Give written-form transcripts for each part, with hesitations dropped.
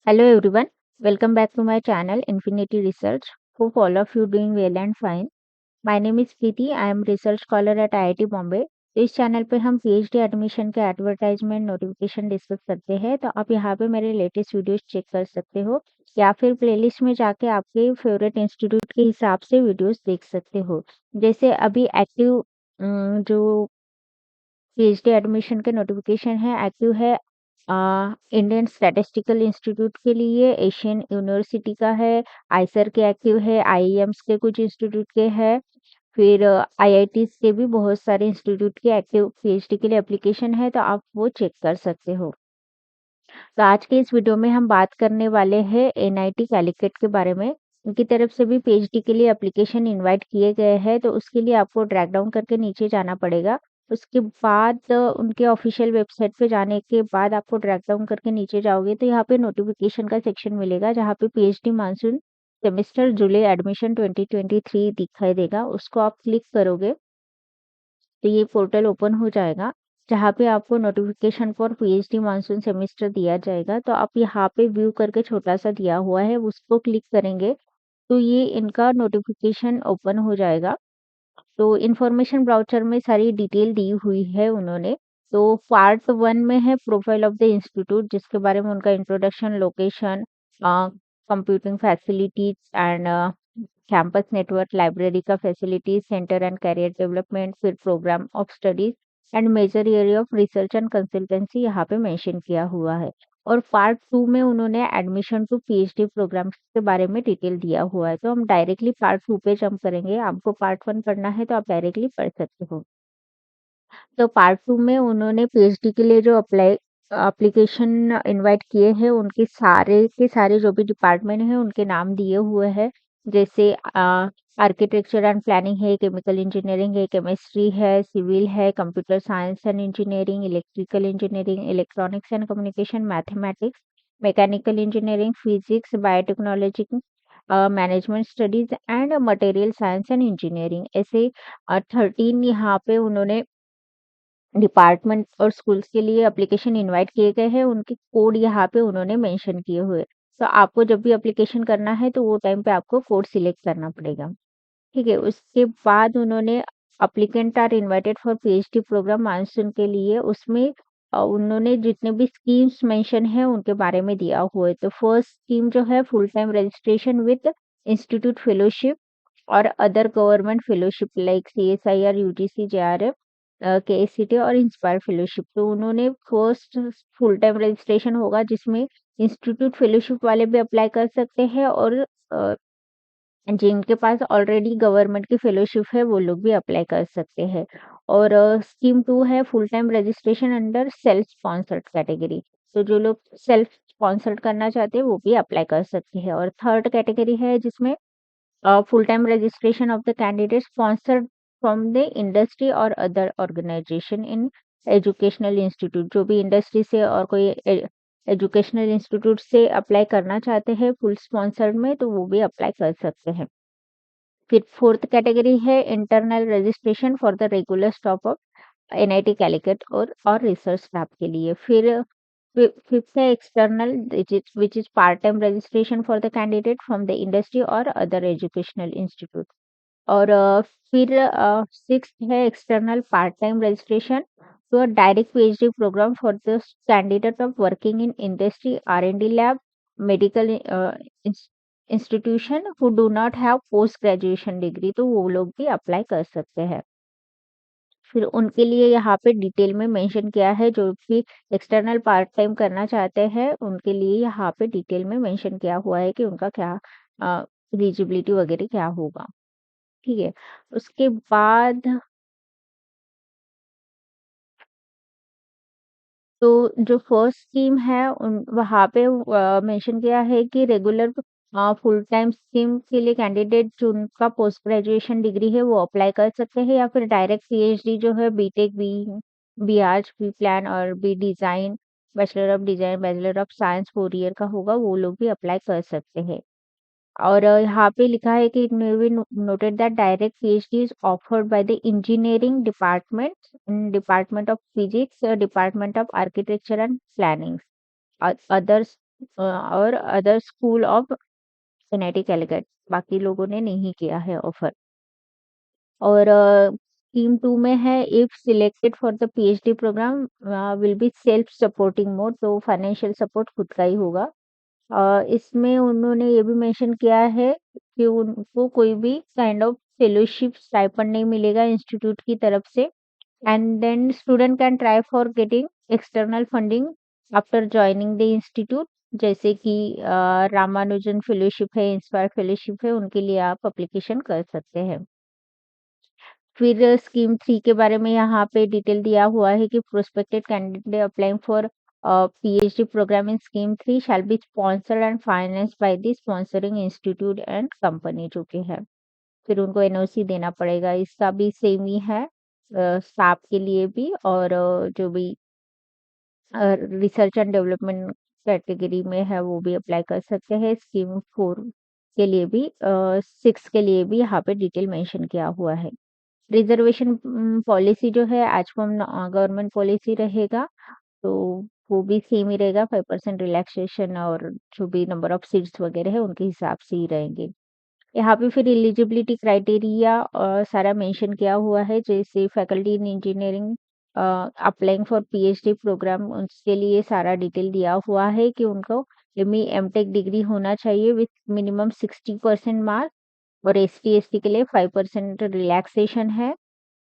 Hello everyone, welcome back to my channel Infinity Research. Hope all of you doing well and fine. My name is Preeti. I am research scholar at IIT Bombay. तो इस channel पे हम PhD admission के advertisement notification discuss करते हैं। तो आप यहाँ पे मेरे लेटेस्ट वीडियोस चेक कर सकते हो या फिर प्लेलिस्ट में जाके आपके फेवरेट इंस्टीट्यूट के हिसाब से वीडियोस देख सकते हो। जैसे अभी एक्टिव जो पीएचडी एडमिशन के नोटिफिकेशन है एक्टिव है इंडियन स्टैटिस्टिकल इंस्टीट्यूट के लिए, एशियन यूनिवर्सिटी का है, आइसर के एक्टिव है, आईआईएम्स के कुछ इंस्टीट्यूट के है, फिर आईआईटी के भी बहुत सारे इंस्टीट्यूट के एक्टिव पीएचडी के लिए एप्लीकेशन है, तो आप वो चेक कर सकते हो। तो आज के इस वीडियो में हम बात करने वाले हैं एनआईटी कैलिकट के बारे में। उनकी तरफ से भी पीएचडी के लिए एप्लीकेशन इनवाइट किए गए हैं, तो उसके लिए आपको ड्रैग डाउन करके नीचे जाना पड़ेगा। उसके बाद उनके ऑफिशियल वेबसाइट पे जाने के बाद आपको ड्रैग डाउन करके नीचे जाओगे तो यहाँ पे नोटिफिकेशन का सेक्शन मिलेगा जहाँ पे पीएचडी मानसून सेमेस्टर जुलाई एडमिशन 2023 दिखाई देगा। उसको आप क्लिक करोगे तो ये पोर्टल ओपन हो जाएगा जहाँ पे आपको notification for PhD monsoon semester दिया जाएगा। तो आप यहाँ पे व्यू करके छोटा सा दिया हुआ है उसको क्लिक करेंगे तो ये इनका नोटिफिकेशन ओपन हो जाएगा। तो इन्फॉर्मेशन ब्राउचर में सारी डिटेल दी हुई है उन्होंने। तो पार्ट 1 में है प्रोफाइल ऑफ द इंस्टीट्यूट जिसके बारे में उनका introduction, location, computing facilities and campus network, library का facilities, centre and career development, फिर programme of studies and major area of research and consultancy यहाँ पे मेंशन किया हुआ है। और पार्ट 2 में उन्होंने एडमिशन टू पीएचडी प्रोग्राम के बारे में डिटेल दिया हुआ है। तो हम डायरेक्टली पार्ट 2 पे जंप करेंगे। आपको पार्ट 1 पढ़ना है तो आप डायरेक्टली पढ़ सकते हो। तो पार्ट 2 में उन्होंने पीएचडी के लिए जो अप्लाई एप्लीकेशन इनवाइट किए हैं उनके सारे के सारे जो भी डिपार्टमेंट हैं उनके नाम दिए हुए हैं। जैसे आर्किटेक्चर एंड प्लानिंग है, केमिकल इंजीनियरिंग है, केमिस्ट्री है, सिविल है, computer science and engineering, electrical engineering, electronics and communication, mathematics, mechanical engineering, physics, biotechnology, management studies and material science and engineering, ऐसे 13 यहाँ पे उन्होंने डिपार्टमेंट और स्कूल्स के लिए एप्लीकेशन इनवाइट किए गए हैं। उनके कोड यहाँ पे उन्होंने मेंशन किए हुए। तो आपको जब भी एप्लीकेशन करना है तो वो टाइम पे आपको कोड सिलेक्ट करना पड़ेगा। ठीक है, उसके बाद उन्होंने applicant are invited for PhD programme monsoon के लिए उसमें उन्होंने जितने भी स्कीम्स मेंशन है उनके बारे में दिया हुआ है। तो फर्स्ट स्कीम जो है full time registration with institute fellowship और other government fellowship like CSIR, UGC, JRF, KACT और इंस्पायर फेलोशिप। तो उन्होंने फर्स्ट फुल टाइम रजिस्ट्रेशन होगा जिसमें इंस्टीट्यूट फेलोशिप वाले भी अप्लाई कर सकते हैं और जिनके पास ऑलरेडी गवर्नमेंट की फेलोशिप है वो लोग भी अप्लाई कर सकते हैं। और स्कीम 2 है full time registration under self sponsored category. तो जो लोग सेल्फ स्पॉन्सर्ड करना चाहते हैं वो भी अप्लाई कर सकते हैं। और थर्ड कैटेगरी है जिसमें full time registration of the candidate sponsored from the industry or other organization in educational institute। जो भी इंडस्ट्री से और कोई एजुकेशनल इंस्टीट्यूट से अप्लाई करना चाहते हैं फुल स्पॉन्सर्ड में तो वो भी अप्लाई कर सकते हैं। फिर फोर्थ कैटेगरी है internal registration for the regular staff of NIT Calicut और रिसर्च स्टाफ के लिए। फिर फिफ्थ है external which is part time registration for the candidate from the industry और अदर एजुकेशनल इंस्टीट्यूट। और फिर सिक्स्थ है external part time registration to a direct PhD programme for the candidate of working in industry, R&D lab, medical institution who do not have post graduation degree. तो वो लोग भी apply कर सकते हैं। फिर उनके लिए यहाँ पे डिटेल में मेंशन किया है जो भी एक्सटर्नल पार्ट टाइम करना चाहते हैं उनके लिए यहाँ पे डिटेल में मेंशन किया हुआ है कि उनका क्या एलिजिबिलिटी वगैरह क्या होगा। ठीक है, उसके बाद तो जो फर्स्ट स्कीम है उन वहाँ पे मेंशन किया है कि रेगुलर फुल टाइम स्कीम के लिए कैंडिडेट जिनका पोस्ट ग्रेजुएशन डिग्री है वो अप्लाई कर सकते हैं या फिर डायरेक्ट पीएचडी जो है BTech, B arch, B plan और B design, bachelor of design, bachelor of science 4 year का होगा वो लोग भी अप्लाई कर सकते हैं। और यहाँ पे लिखा है कि it may be noted that direct PhD is offered by the engineering department in department of physics, department of architecture and planning, others और other school of NIT Calicut, बाकी लोगों ने नहीं किया है ऑफर। और स्कीम 2 में है, if selected for the PhD programme will be self supporting mode, तो फाइनेंशियल सपोर्ट खुद का ही होगा। इसमें उन्होंने ये भी मेंशन किया है कि उनको कोई भी काइंड ऑफ फेलोशिप स्टाइपेंड नहीं मिलेगा इंस्टीट्यूट की तरफ से, and then student can try for getting external funding after joining the institute, जैसे कि रामानुजन फेलोशिप है, इंस्पायर फेलोशिप है, उनके लिए आप अप्लीकेशन कर सकते हैं। फिर स्कीम 3 के बारे में यहाँ पे डिटेल दिया हुआ है कि prospective candidate applying for PhD programme in scheme 3 shall be sponsored and financed by the sponsoring institute and company, जो कि है। फिर उनको एनओसी देना पड़ेगा, इसका भी सेम ही है स्टाफ के लिए भी, और जो भी रिसर्च एंड डेवलपमेंट कैटेगरी में है वो भी अप्लाई कर सकते हैं। स्कीम 4 के लिए भी 6 के लिए भी यहाँ पे डिटेल मेंशन किया हुआ है। रिजर्वेशन पॉलिसी जो है एज पर गवर्नमेंट पॉलिसी रहेगा, तो वो भी सेम ही रहेगा, 5% रिलैक्सेशन, और जो भी नंबर ऑफ सीट्स वगैरह है उनके हिसाब से ही रहेंगे। यहाँ पे फिर एलिजिबिलिटी क्राइटेरिया सारा मेंशन किया हुआ है, जैसे faculty in engineering applying for PhD programme, उसके लिए सारा डिटेल दिया हुआ है कि उनको एमई एमटेक डिग्री होना चाहिए विथ मिनिमम 60% मार्क्स, और एसटी के लिए 5% रिलैक्सेशन है,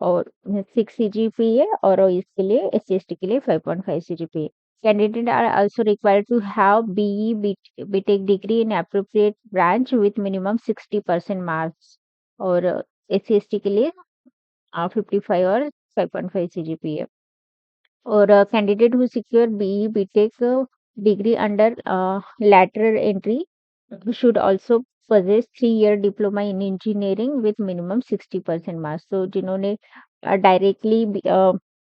और 6 सीजीपीए, और इसके लिए एससी के लिए 5.5 CGPA. Candidate are also required to have BE BTech degree in appropriate branch with minimum 60% marks, और एससी के लिए 55 और 5.5 सीजीपीए। और candidate who secure BE BTech degree under lateral entry should also possess 3-year diploma in engineering with minimum 60% marks। तो जिन्होंने directly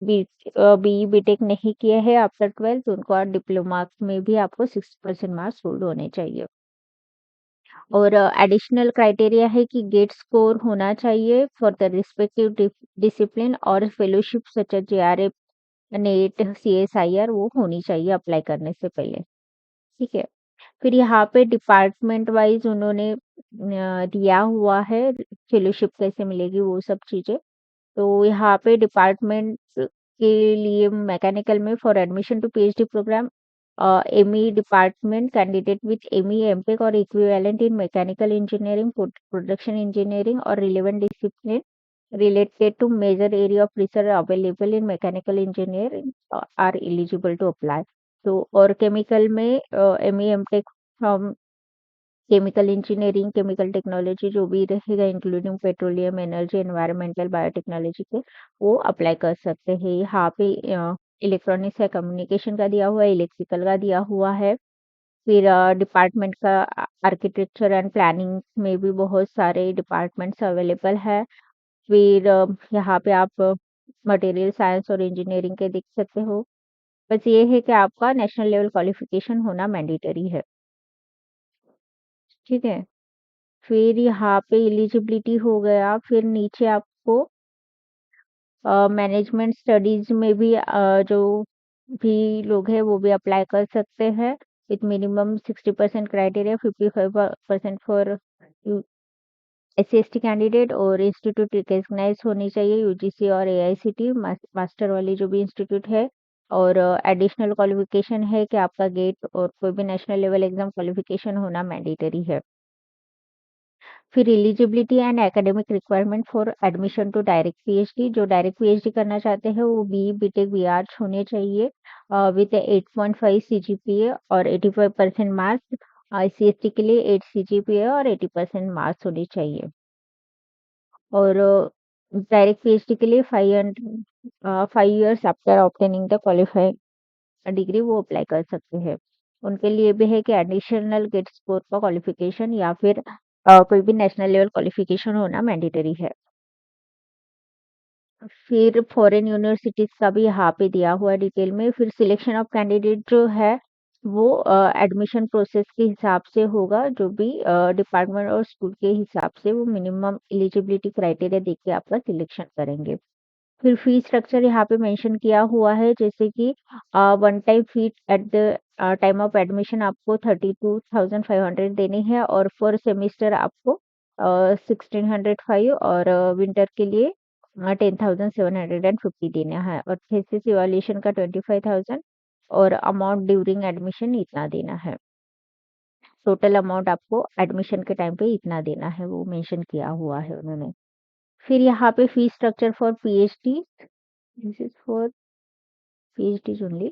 be BTech नहीं किया है आफ्टर 12, उनको डिप्लोमा में भी आपको 60% मार्क्स होल्ड होने चाहिए। और एडिशनल क्राइटेरिया है कि गेट स्कोर होना चाहिए फॉर द रिस्पेक्टिव डिसिप्लिन, और fellowship such as JRF, NET, CSIR वो होनी चाहिए अप्लाई करने से पहले। ठीक है। फिर यहाँ पे डिपार्टमेंट वाइज उन्होंने दिया हुआ है फेलोशिप कैसे मिलेगी वो सब चीजें। तो यहाँ पे डिपार्टमेंट के लिए मैकेनिकल में for admission to PhD programme, ME department candidate with ME MTech और equivalent in mechanical engineering, production engineering और relevant discipline related to major area of research available in mechanical engineering are eligible to apply। तो और chemical में ME M Tech from chemical engineering, chemical technology जो भी रहेगा including petroleum, energy, environmental, biotechnology के, वो apply कर सकते हैं। यहाँ पे इलेक्ट्रॉनिक्स या कम्युनिकेशन का दिया हुआ है, इलेक्ट्रिकल का दिया हुआ है। फिर डिपार्टमेंट का आर्किटेक्चर एंड प्लानिंग में भी बहुत सारे डिपार्टमेंट्स अवेलेबल है। फिर यहाँ पे आप मटेरियल साइंस और इंजीनियरिंग के देख सकते हो। बस ये है कि आपका नेशनल लेवल क्वालिफिकेशन होना मैंडेटरी है। ठीक है। फिर यहाँ पे एलिजिबिलिटी हो गया, फिर नीचे आपको मैनेजमेंट स्टडीज में भी जो भी लोग हैं वो भी अप्लाई कर सकते हैं with minimum 60% criteria, 55% for SC candidate, और इंस्टीट्यूट रिकग्नाइज होनी चाहिए यूजीसी और एआईसीटी मास्टर वाली जो भी इंस्टीट्यूट है। और एडिशनल क्वालिफिकेशन है कि आपका गेट और कोई भी नेशनल लेवल एग्जाम क्वालिफिकेशन होना मैंडेटरी है। फिर eligibility and academic requirement for admission to direct PhD, जो डायरेक्ट पीएचडी करना चाहते हैं वो बी बीटेक बीआर्च होने चाहिए विद 8.5 सीजीपीए और 85% मार्क्स। सीएसटी के लिए 8 सीजीपीए और 80% मार्क्स होने चाहिए। और डायरेक्ट पीएचडी के लिए 5 years after obtaining the qualified degree वो अप्लाई कर सकते हैं। उनके लिए भी है कि एडिशनल गेट स्कोर का क्वालिफिकेशन या फिर कोई भी नेशनल लेवल क्वालिफिकेशन होना मैंडेटरी है। फिर फॉरेन यूनिवर्सिटीज का भी यहाँ पे दिया हुआ है डिटेल में। फिर सिलेक्शन ऑफ कैंडिडेट जो है वो एडमिशन प्रोसेस के हिसाब से होगा, जो भी डिपार्टमेंट और स्कूल के हिसाब से वो मिनिमम एलिजिबिलिटी क्राइटेरिया देख के आपका सिलेक्शन करेंगे। फिर फी स्ट्रक्चर यहाँ पे मेंशन किया हुआ है, जैसे कि one time fee at the time of admission आपको 32,500 देनी है, और फॉर सेमिस्टर आपको 1605, और विंटर के लिए 10,750 देना है, और थीसिस इवैल्यूएशन का 25,000, और अमाउंट ड्यूरिंग एडमिशन इतना देना है। टोटल अमाउंट आपको एडमिशन के टाइम पे इतना देना है, वो मेंशन किया हुआ है उन्होंने। फिर यहाँ पे fee structure for PhD, this is for PhD only.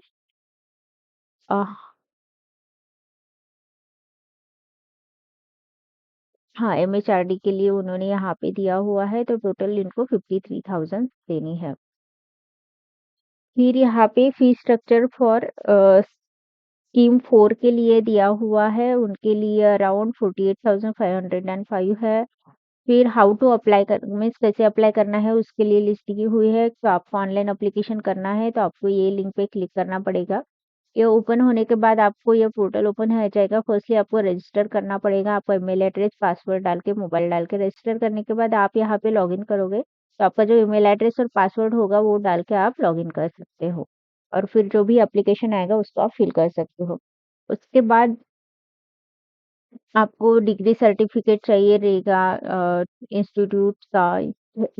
हाँ, एमएचआरडी के लिए उन्होंने यहाँ पे दिया हुआ है, तो टोटल इनको 53,000 देनी है। फिर यहाँ पे फी स्ट्रक्चर फॉर स्कीम 4 के लिए दिया हुआ है, उनके लिए अराउंड 48,505 है। फिर हाउ टू अप्लाई कर मीन्स कैसे अप्लाई करना है उसके लिए लिस्ट की हुई है, तो आपको ऑनलाइन एप्लीकेशन करना है तो आपको ये लिंक पे क्लिक करना पड़ेगा। ये ओपन होने के बाद आपको ये पोर्टल ओपन हो जाएगा। फर्स्टली आपको रजिस्टर करना पड़ेगा, आपको ईमेल एड्रेस पासवर्ड डाल के मोबाइल डाल के रजिस्टर करने के बाद आप यहाँ पे लॉगिन करोगे, तो आपका जो ईमेल एड्रेस और पासवर्ड होगा वो डाल के आप लॉगिन कर सकते हो, और फिर जो भी एप्लीकेशन आएगा उसको आप फिल कर सकते हो। उसके बाद आपको डिग्री सर्टिफिकेट चाहिए रहेगा, इंस्टीट्यूट का,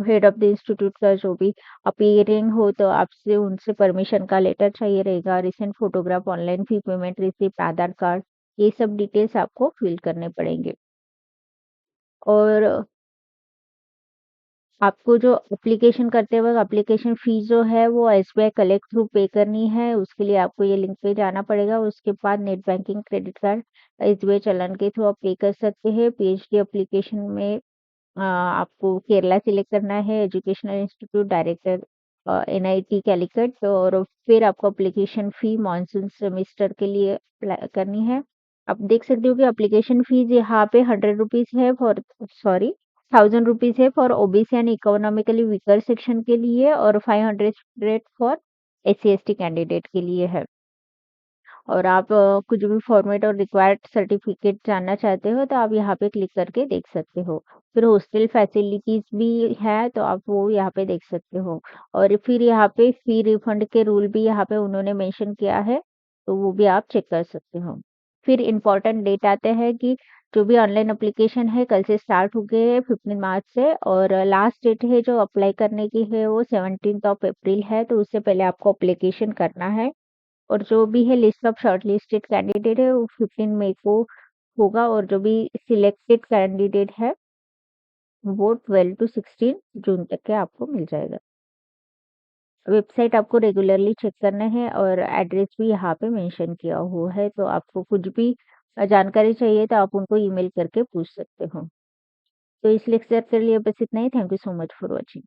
हेड ऑफ द इंस्टीट्यूट का जो भी अपीयरिंग हो, तो आपसे उनसे परमिशन का लेटर चाहिए रहेगा, recent photograph, online fee payment receipt, Aadhaar card, ये सब डिटेल्स आपको फिल करने पड़ेंगे। और आपको जो एप्लीकेशन करते वक़्त एप्लीकेशन फ़ीस जो है वो एसबीआई कलेक्ट थ्रू पे करनी है, उसके लिए आपको ये लिंक पे जाना पड़ेगा। उसके बाद net banking, credit card, SBI चालान के थ्रू आप पे कर सकते हैं। पीएचडी एप्लीकेशन में आपको केरला सिलेक्ट करना है, educational institute director NIT Calicut, और फिर आपको एप्लीकेशन फ़ी मानसून सेमेस्टर के लिए अप्लाई करनी है। आप देख सकते हो कि एप्लीकेशन फ़ीस यहाँ पे 100 रुपीज़ है फॉर सॉरी 1000 रुपीज़ है for OBC and economically weaker section के लिए, और 500 फॉर एससी एसटी कैंडिडेट के लिए है। और आप कुछ भी फॉर्मेट और रिक्वायर्ड सर्टिफिकेट जानना चाहते हो तो आप यहाँ पे क्लिक करके देख सकते हो। फिर हॉस्टल फैसिलिटीज भी है तो आप वो यहाँ पे देख सकते हो, और फिर यहाँ पे फी रिफंड के रूल भी यहाँ पे उन्होंने मेंशन किया है, तो वो भी आप चेक कर सकते हो। फिर इम्पोर्टेंट डेट आते हैं कि जो भी ऑनलाइन एप्लीकेशन है कल से स्टार्ट हो गए हैं 15 मार्च से, और लास्ट डेट है जो अप्लाई करने की है वो 17 ऑफ अप्रैल है, तो उससे पहले आपको एप्लीकेशन करना है। और जो भी है लिस्ट ऑफ शॉर्टलिस्टेड कैंडिडेट है वो 15 मई को होगा, और जो भी सिलेक्टेड कैंडिडेट है वो 12 टू 16 जून तक के आपको मिल जाएगा। वेबसाइट आपको रेगुलरली चेक करना है, और एड्रेस भी यहाँ पे मेंशन किया हुआ है, तो आपको कुछ भी जानकारी चाहिए तो आप उनको ईमेल करके पूछ सकते हो। तो इस लेक्चर के लिए बस इतना ही। Thank you so much for watching.